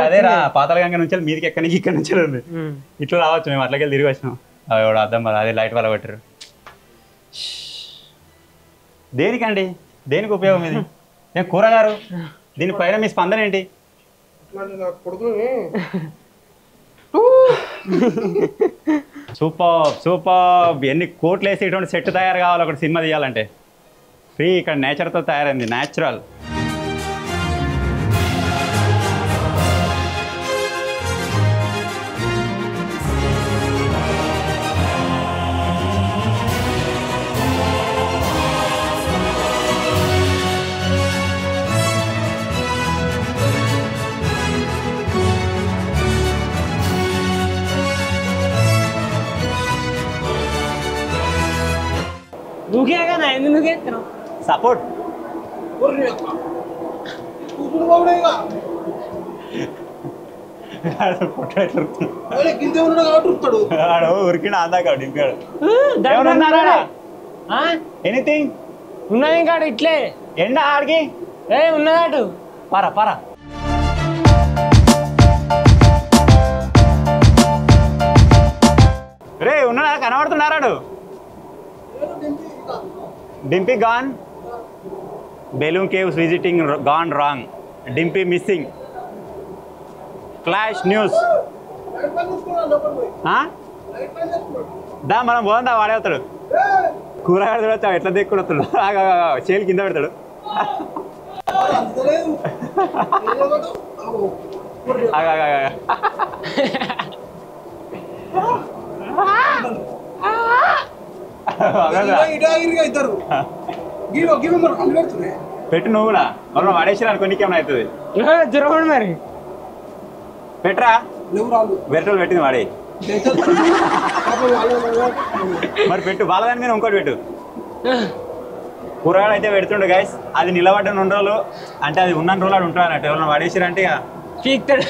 అదే రా పాతాళగంగ నుంచి మీదికి ఎక్కడికి ఇక్కడ నుంచి ఉంది. ఇట్లా రావచ్చు, మేము అట్లకెళ్ళి తిరిగి వచ్చినాం. అవి అర్థం కదా, అదే లైట్ వల్ల పెట్టారు. దేనికండి, దేనికి ఉపయోగం ఇది? ఏం కూరగారు, దీనిపైన మీ స్పందన ఏంటి? సూపర్. ఎన్ని కోట్లు వేసి ఇటువంటి సెట్ తయారు కావాలి ఒకటి సినిమా తీయాలంటే. ఫ్రీ, ఇక్కడ నేచర్తో తయారైంది, న్యాచురల్. సపోర్ట్ ఉరికిన అందాక డింపాడు. ఎనీథింగ్ ఉన్నది ఇంకా ఇట్లే ఎండ ఆడికి ఉన్నదాటు పారా. రే ఉన్నాడా, కనబడుతున్నారాడు? Dimpy gone. Balloon caves visiting gone wrong. Dimpy missing. Flash news. దా మనం పోదా, వాడే అవుతాడు. కూరగాయలు చూడొచ్చా ఎట్లా దిక్కుడు వస్తాడు. చేలు కింద పెడతాడు. పెట్టు నువ్వు కూడా, మనం వాడేసిరా అనుకో నీకేమైనా అవుతుంది. మరి పెట్టరా, వెరటోళ్ళు పెట్టింది వాడే. మరి పెట్టు, వాళ్ళదాని మీద ఇంకోటి పెట్టు. కూరగాయలు అయితే పెడుతుండే గైస్. అది నిలబడ్డ 2 రోజులు అంటే అది ఉన్న రోజులు ఉంటాడు అన్నట్టు. ఎవరైనా వాడేసిరంటే పీక్తాడు.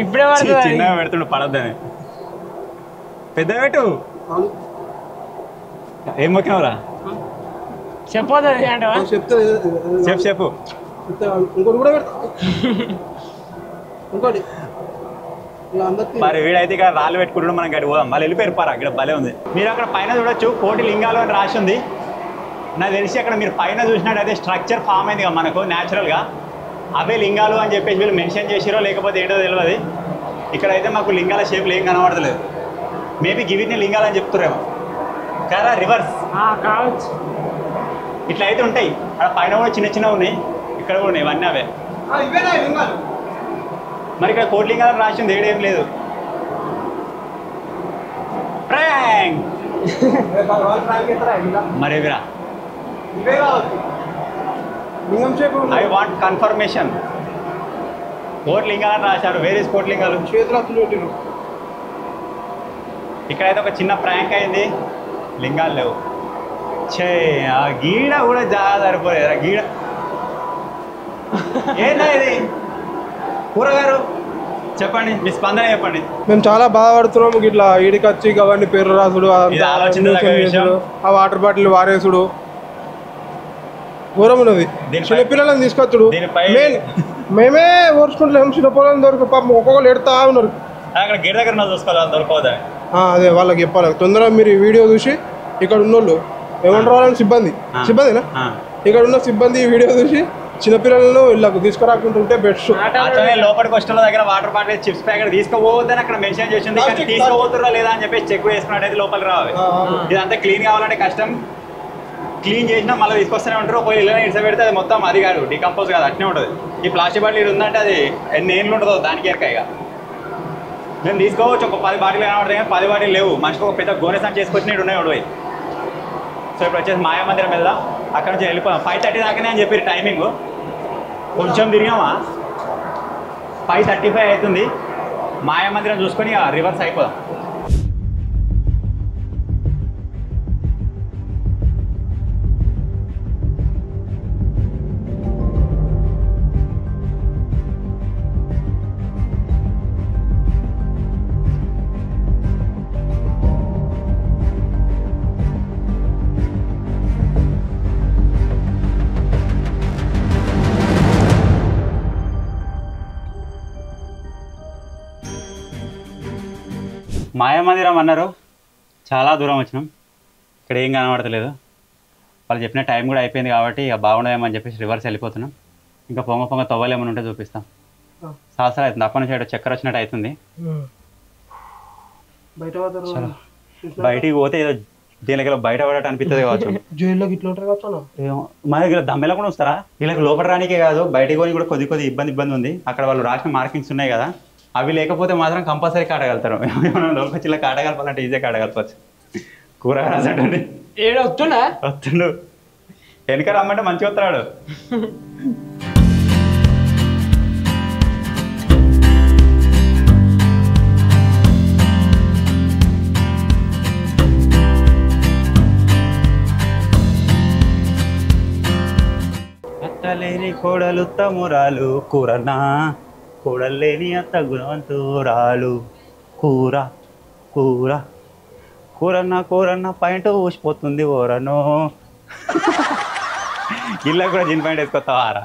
ఇప్పుడే చిన్నగా పెడుతుండు పడద్దని. పెద్ద పెట్టు. ఏం మొక్కినవరా? చెప్పదు చెప్పు. ఇంకోటి కూడా పెడతా ఇంకోటి ఇలా అందరికి మరి వీడైతే ఇక్కడ రాళ్ళు పెట్టుకుంటాడు, మనం గడి పోదాం. మళ్ళీ వెళ్ళిపోయారు పారా, ఇక్కడ భలే ఉంది. మీరు అక్కడ పైన చూడొచ్చు, కోటి లింగాలు అని రాసి ఉంది. నాకు తెలిసి అక్కడ మీరు పైన చూసినట్టయితే స్ట్రక్చర్ ఫామ్ అయింది కదా మనకు న్యాచురల్గా, అవే లింగాలు అని చెప్పేసి వీళ్ళు మెన్షన్ చేసిరో లేకపోతే ఏంటో తెలియదు. ఇక్కడైతే మాకు లింగాల షేప్లు ఏం కనబడతలేదు. మేబీ గివిటిని లింగాలు అని చెప్తురేమో కదా, రివర్స్ కావచ్చు. ఇట్లా అయితే ఉంటాయి. అక్కడ పైన కూడా చిన్న చిన్న ఉన్నాయి, ఇక్కడ కూడా ఉన్నాయి, ఇవన్నీ అవే. ఇవేనా లింగాలు? మరి ఇక్కడ కోట్లింగాలు రాసి ఉంది, ఏడేం లేదు. ప్రాంక్ మరి ఎవిరా ఇవే కావచ్చు లింగం షేప్ ఐ వాంట్ కన్ఫర్మేషన్. కోట్లింగాలు రాశారు, వేరే కోట్లింగాలు చేతులు అత్తులు పెట్టిరు. ఇక్కడైతే ఒక చిన్న ప్రాంక్ అయింది, లింగాలు లేవు. చే ఆ గీడ కూడా చాలా సరిపోలేదు. ఆ గీడ ఏంటో ఇది. కూరగారు చెప్పండి, మీ స్పందన చెప్పండి. మేము చాలా బాధపడుతున్నాము. ఇట్లా ఈడికి వచ్చి అవన్నీ పేర్లు రాసుడు, ఇది ఆలోచించదగ్గ విషయం. ఆ వాటర్ బాటిల్ వారేసుడు ఘోరం ఉన్నది. చిన్నపిల్లలను తీసుకొచ్చుడు. మేమే ఓర్చుకుంటలేము. చిన్నపిల్లలు దొరికి పాపం ఒక్కొక్కరు ఎడతా ఉన్నారు. అక్కడ గేట్ దగ్గర చూసుకోవాలి, దొరకవద్దని. అదే వాళ్ళకి చెప్పాలి తొందరగా. మీరు ఈ వీడియో చూసి ఇక్కడ ఉన్నోళ్ళు ఏమంటారు, వాళ్ళని సిబ్బందినా ఇక్కడ ఉన్న సిబ్బంది ఈ వీడియో చూసి చిన్నపిల్లలను ఇళ్ళకు తీసుకురాకుంటుంటే బెస్ట్. లోపలికి వచ్చిన దగ్గర వాటర్ బాటిల్, చిప్స్ ప్యాకెట్ తీసుకోవద్దని అక్కడ మెన్షన్ చేసింది. కానీ తీసుకోవద్దురా లేదా అని చెప్పేసి చెక్ చేసుకున్నట్టయితే లోపలికి రావాలి. ఇదంతా క్లీన్ కావాలంటే కష్టం. క్లీన్ చేసినా మళ్ళీ తీసుకొస్తూనే ఉంటారు. ఒక ఇళ్ళని ఇడిస పెడితే అది మొత్తం అది కాదు, డికంపోజ్ కాదు, అట్నే ఉంటుంది. ఈ ప్లాస్టిక్ బాటిల్ ఇది ఉందంటే అది ఎన్ని ఏళ్ళు ఉంటుందో దానికి ఎరకాయిగా. మేము తీసుకోవచ్చు, ఒక 10 బాటిల్ కనబడతాయి కానీ 10 బాటిల్ లేవు. మనిషికి ఒక పెద్ద గోనెసాన్ చేసుకొచ్చినట్టు ఉన్నాయి ఉండవు. సో ఇప్పుడు వచ్చేసి మాయామందిరం వెళ్దాం. అక్కడ నుంచి వెళ్ళిపోదాం. 5:30 దాకానే అని చెప్పి టైమింగ్. కొంచెం తిరిగామా 5:35 అవుతుంది. మాయామందిరం చూసుకొని రివర్స్ అయిపోదాం. మాయామందిరం అన్నారు, చాలా దూరం వచ్చినాం. ఇక్కడ ఏం కనబడతలేదు. వాళ్ళు చెప్పిన టైం కూడా అయిపోయింది కాబట్టి ఇక బాగుండదేమని చెప్పేసి రివర్స్ వెళ్ళిపోతున్నాం. ఇంకా పొంగ తవ్వలేమని ఉంటే చూపిస్తాం. సాసలు అవుతుంది, అప్పటి నుంచి చక్కెర వచ్చినట్టు అవుతుంది. బయటికి పోతే ఏదో దీనికి బయట పడటం అనిపిస్తుంది కావచ్చు. జైల్లోకి ఇట్లా ఉంటారు కావచ్చు. మా దగ్గర దమ్మెలా కూడా వస్తారా? వీళ్ళకి లోపల రానికే కాదు, బయటికి పోయి కూడా కొద్ది ఇబ్బంది ఉంది. అక్కడ వాళ్ళు రాసిన మార్కింగ్స్ ఉన్నాయి కదా, అవి లేకపోతే మాత్రం కంపల్సరీ కాటగలుగుతారు. ఏమైనా లోపలికి ఇలా కాటగలపాలంటే ఈజీగా కాటగలపచ్చు. కూరగాయలు వస్తుండు, వెనక రమ్మంటే మంచిగా వస్తున్నాడు. అత్తలేని కోడలు తమ్మురాలు కూరనా, కూడలేని అత్త గుణవంతురాలు. కూర కూర కూరన్న పాయింట్ ఊసిపోతుంది ఓరను. ఇళ్ళ కూడా జిన్ పాయింట్ వేసుకొస్తావారా?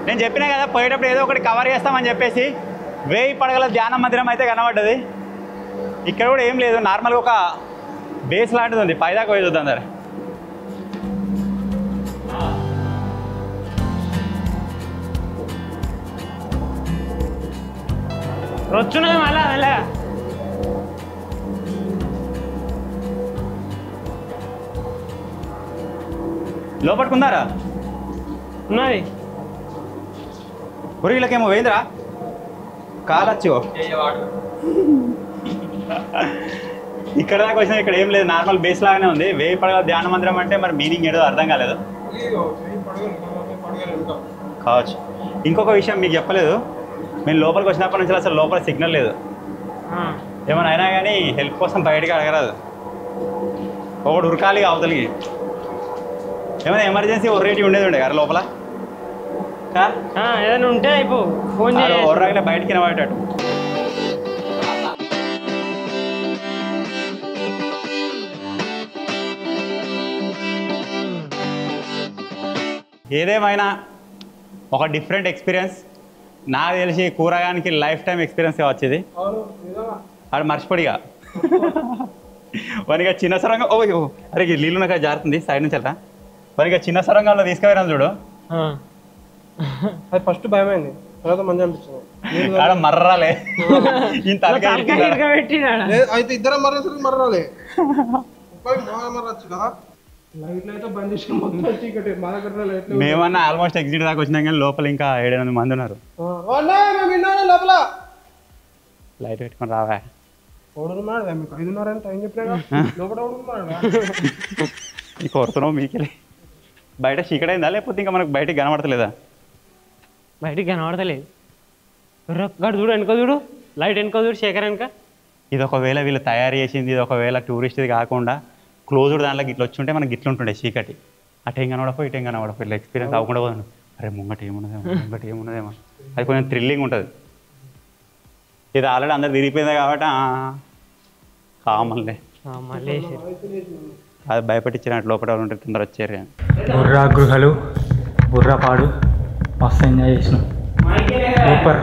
నేను చెప్పినా కదా పోయేటప్పుడు ఏదో ఒకటి కవర్ చేస్తామని చెప్పేసి. 1000 పడగల ధ్యాన మందిరం అయితే కనబడ్డది. ఇక్కడ కూడా ఏం లేదు, నార్మల్గా ఒక బేస్ లాంటిది ఉంది. పైదాకా పోయి చూద్దాం సరే. వచ్చున్నా మళ్ళా లోపట్టుకుందారా? ఉన్నది. పురుగులకేమో పోయిందిరా కాలచ్చు. ఇక్కడ దాకా వచ్చినా ఇక్కడ ఏం లేదు, నార్మల్ బేస్ లాగానే ఉంది. 1000 పడగల ధ్యాన మందిరం అంటే మరి మీనింగ్ ఏదో అర్థం కాలేదు కావచ్చు. ఇంకొక విషయం మీకు చెప్పలేదు, మేము లోపలికి వచ్చినప్పటి నుంచి అసలు లోపల సిగ్నల్ లేదు. ఏమైనా అయినా కానీ హెల్ప్ కోసం బయటకి అడగరాదు. ఒకటి ఉరకాలి అవతలికి. ఏమైనా ఎమర్జెన్సీ ఒర్రేటి ఉండేది ఉండే గారు లోపల ఏదైనా ఉంటే అయిపో ఫోన్ ఒర్రాగిన బయటికి వినబడేటట్టు. ఏదేమైనా ఒక డిఫరెంట్ ఎక్స్పీరియన్స్. నాకు తెలిసి కూరగానికి లైఫ్ టైం ఎక్స్పీరియన్స్ కావచ్చు ఇది. ఆడు మర్చిపోడిగా వనిగా చిన్న సొరంగం. ఓ అరే నీళ్ళు నాకు జారుతుంది సైడ్ నుంచి అట్లా. వనిగా చిన్న సొరంగంలో తీసుకుపోయినా చూడు, అది ఫస్ట్ భయమైంది, తర్వాత మంచిగా అనిపించింది. ఆడ మర్రాలే ఇంత అయితే ఇద్దరం మర్రాలే మర్రచ్చు కదా. లైట్లు అయితే బంద్ చేసి మొత్తం చీకటి. మా దగ్గర లైట్లు మేమన్నా ఆల్మోస్ట్ ఎగ్జిట్ దాకా వచ్చినాం కానీ లోపల ఇంకా 700 మంది ఉన్నారు. లోపల లైట్ పెట్టుకొని రావా. మీకు 5:30 టైం చెప్పినా లోపల నీకు కొడుతున్నావు మీకెళ్ళి. బయట చీకటి అయిందా లేకపోతే ఇంకా మనకు బయటకి కనబడతలేదా? బయటికి కనబడతలేదు. గడు చూడు వెనుక చూడు, లైట్ వెనుక చూడు, శేఖర్ వెనుక. ఇది ఒకవేళ వీళ్ళు తయారు చేసింది, ఇది ఒకవేళ టూరిస్ట్ది కాకుండా క్లోజ్డ్ దాంట్లోకి ఇట్లా వచ్చి ఉంటే మనకి ఇట్లా ఉంటుండే చీకటి. అటేం కనబడపో ఇటేం కనబడపో ఇట్లా ఎక్స్పీరియన్స్ అవ్వకుండా పోదాను. అరే ముంగట ఏమున్నదేమో అది కొంచెం థ్రిల్లింగ్ ఉంటుంది. ఇది ఆల్రెడీ అందరు తిరిగిపోయింది కాబట్టి కామన్లే అది భయపెట్టించినట్టు లోపల ఉంటే తొందర వచ్చారు. బుర్రా గుహలు, బుర్రాపాడు మస్తు ఎంజాయ్ చేసినాం. సూపర్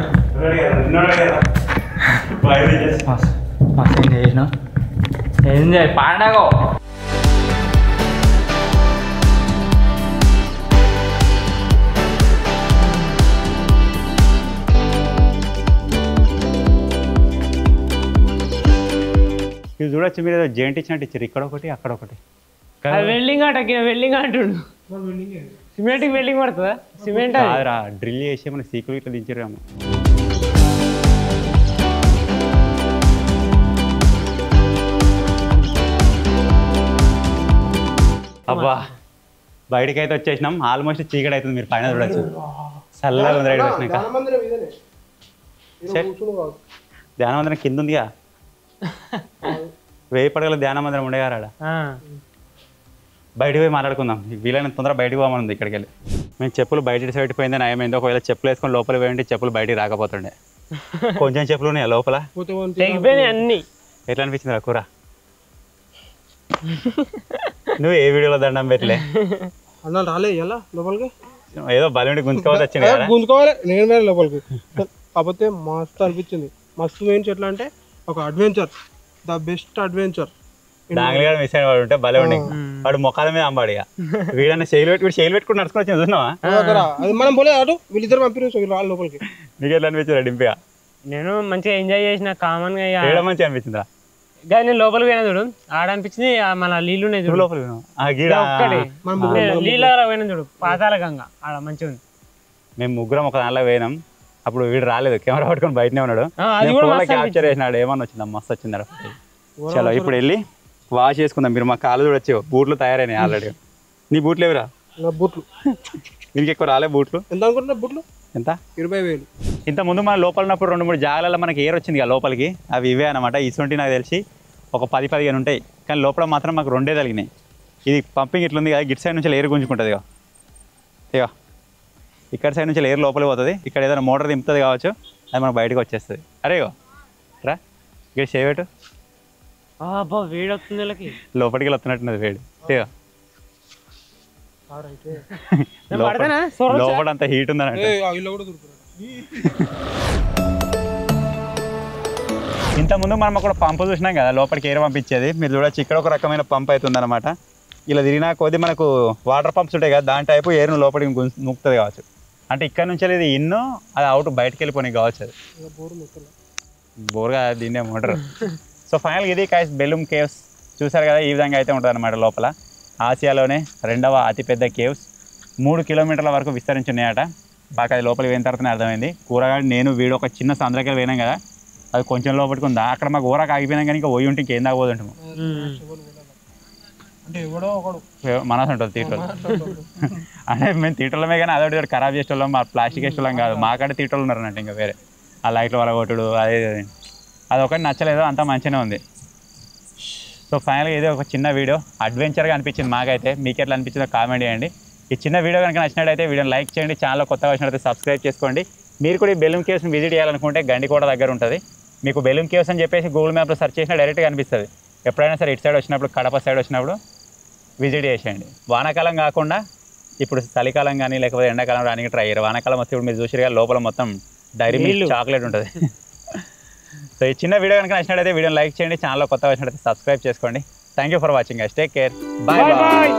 మస్తు ఎంజాయ్ చేసినాం. ఎంజాయ్ పండగ. ఇది చూడొచ్చు మీరు, ఏదో జెయింట్ ఇచ్చినట్టు ఇచ్చారు, ఇక్కడ ఒకటి అక్కడ ఒకటి. వెల్డింగ్ ఆట వెల్డింగ్ అంటుండు. సిమెంట్కి వెల్డింగ్ పడుతుందా? సిమెంట్ కాదురా, డ్రిల్ చేసి మనకి సీకులు ఇట్లా దించారేమో. అబ్బా బయటకి అయితే వచ్చేసినాం. ఆల్మోస్ట్ చీకటి అవుతుంది, మీరు పైన చూడొచ్చు. చల్లగా ఉంది రైడ్ వచ్చినాక. ధ్యాన మందిరం కింద ఉందిగా, 1000 పడగల ధ్యాన మందిరం ఉండేగారాడ. బయటకు పోయి మాట్లాడుకుందాం. వీలైనంత తొందర బయటకు పోమనుంది ఇక్కడికి వెళ్ళి. మేము చెప్పులు బయట సైడ్పోయింది నయమైంది. ఒకవేళ చెప్పులు వేసుకొని లోపల పోయింటే చెప్పులు బయటికి రాకపోతుండే. కొంచెం చెప్పులు ఉన్నాయి లోపల. అన్ని ఎట్లా అనిపించింది రా కూర? నువ్వు ఏ వీడియోలో దండం పెట్టలే అన్న రాలే ఇలా లోపలికి. ఏదో బలి గుంజుకోవాలి వచ్చింది, గుంజుకోవాలి నేను లోపలికి. కాకపోతే మస్తు అనిపించింది. మస్తు మెయిన్స్ ఎట్లా అంటే ఒక అడ్వెంచర్, ద బెస్ట్ అడ్వెంచర్. దాంగ్లీగాడు మిస్ అయిన వాడు ఉంటే భలే ఉండే. వాడు మొక్కల మీద అంబాడిగా వీడన్నా శైలి పెట్టుకుని నడుచుకుని వచ్చింది చూసినావా? అది మనం పోలే అటు వీళ్ళిద్దరు పంపిణీ రాళ్ళు లోపలికి. నీకు ఎట్లా అనిపించింది డింపిగా? నేను మంచిగా ఎంజాయ్ చేసిన. కామన్ గా మంచిగా అనిపించిందా? నేను లోపలికి పోయినా చూడు, ఆడ అనిపించింది. మన నీళ్ళు ఉన్నాయి చూడు లోపలికి నీళ్ళ పోయినా చూడు, పాతాల గంగ ఆడ మంచిగా ఉంది. మేము ముగ్గురం ఒక దానిలో పోయినాం. అప్పుడు వీడు రాలేదు, కెమెరా పట్టుకొని బయటనే ఉన్నాడు. క్యాప్చర్ చేసినాడు. ఏమన్నా వచ్చిందా? మస్తు వచ్చింది. చలో ఇప్పుడు వెళ్ళి వాష్ చేసుకుందాం. మీరు మా కాళ్ళు చూడొచ్చు, బూట్లు తయారైనాయి ఆల్రెడీ. నీ బూట్లు ఎవరా? బూట్లు దీనికి ఎక్కువ రాలే బూట్లు. ఎంత అనుకుంటున్నా? బూట్లు ఎంత? 20,000. ఇంత ముందు మన లోపల ఉన్నప్పుడు 2-3 జాగాలలో మనకి ఎయిర్ వచ్చింది కదా లోపలికి, అవి ఇవే అనమాట. ఇసుంటి నాకు తెలిసి ఒక 10-15 ఉంటాయి, కానీ లోపల మాత్రం మాకు 2 తగిలినాయి. ఇది పంపింగ్ ఇట్లుంది కదా, గిట్ సైడ్ నుంచి ఎయిర్ గుంజుకుంటుంది ఇక. ఇక ఇక్కడ సైడ్ నుంచి ఎయిర్ లోపలికి పోతుంది. ఇక్కడ ఏదైనా మోటార్ దింపుతుంది కావచ్చు, అది మనకు బయటకు వచ్చేస్తుంది. అరే ఇగో రా, ఇక్కడ చేయబెట్టు. వేడి వస్తుంది లోపలికి వస్తున్నట్టున్నది వేడి. ఇక లోపల అంత హీట్ ఉందని. ఇంతకుముందు మనం అక్కడ పంపు చూసినాం కదా, లోపలికి ఎయిర్ పంపించేది. మీరు చూడొచ్చు, ఇక్కడ ఒక రకమైన పంప్ అవుతుంది అనమాట. ఇలా తిరిగినా కొద్ది మనకు వాటర్ పంప్స్ ఉంటాయి కదా, దాని టైపు ఎయిర్ను లోపలికి ముక్తుంది కావచ్చు. అంటే ఇక్కడ నుంచి ఇది ఇన్ను, అది అవుట్ బయటకు వెళ్ళిపోయి కావచ్చు. అది బోర్గా దీన్నే మోటార్. సో ఫైనల్గా ఇది కైస్ బెలూమ్ కేవ్స్ చూసారు కదా, ఈ విధంగా అయితే ఉంటుంది అనమాట. లోపల ఆసియాలోనే 2వ అతిపెద్ద కేవ్స్, 3 కిలోమీటర్ల వరకు విస్తరించి ఉన్నాయట. బాగా అది లోపలికి పోయిన తర్వాతనే అర్థమైంది. కూరగాయలు నేను వీడు ఒక చిన్న సంద్రకి పోయినాం కదా, అది కొంచెం లోపలికి ఉందా. అక్కడ మాకు ఊరకు ఆగిపోయినాం కానీ ఇంకా పోయి ఉంటే ఇంకేం దాకపోతుంటాము. మనసు ఉంటుంది తీటలు. అంటే మేము తీటలమే కానీ అదొకటి ఖరాబ్ చేసేవాళ్ళం, మా ప్లాస్టిక్ వేసేవాళ్ళం కాదు. మాకాడ తీటలు ఉన్నారు అన్నట్టు. ఇంకా వేరే ఆ లైట్లు వల్ల కొట్టుడు అదే అదొకటి నచ్చలేదు, అంతా మంచిగానే ఉంది. సో ఫైనల్గా ఇది ఒక చిన్న వీడియో అడ్వెంచర్గా అనిపించింది మాకైతే. మీకు ఎట్లా అనిపించిందో కామెంట్ చేయండి. ఈ చిన్న వీడియో కనుక నచ్చినట్టయితే వీడియోని లైక్ చేయండి. ఛానల్లో కొత్తగా వచ్చినట్లయితే సబ్స్క్రైబ్ చేసుకోండి. మీరు కూడా ఈ బెలూమ్ కేవ్స్ని విజిట్ చేయాలనుకుంటే గండికోట దగ్గర ఉంటుంది. మీకు బెలూమ్ కేవ్స్ అని చెప్పేసి గూగుల్ మ్యాప్లో సెర్చ్ చేసినా డైరెక్ట్గా అనిపిస్తుంది. ఎప్పుడైనా సరే ఇటు సైడ్ వచ్చినప్పుడు, కడప సైడ్ వచ్చినప్పుడు విజిట్ చేసేయండి. వానాకాలం కాకుండా ఇప్పుడు చలికాలం కానీ లేకపోతే ఎండాకాలం రానికి ట్రై అయ్యారు. వానాకాలం వస్తే ఇప్పుడు మీరు చూసిరుగా లోపల మొత్తం డైరీ మిల్క్ చాక్లెట్ ఉంటుంది. సో ఈ చిన్న వీడియో కనుక నచ్చినట్టయితే వీడియోని లైక్ చేయండి. ఛానల్లో కొత్తగా వచ్చినట్టయితే సబ్స్క్రైబ్ చేసుకోండి. Thank you for watching. Take care. Bye bye.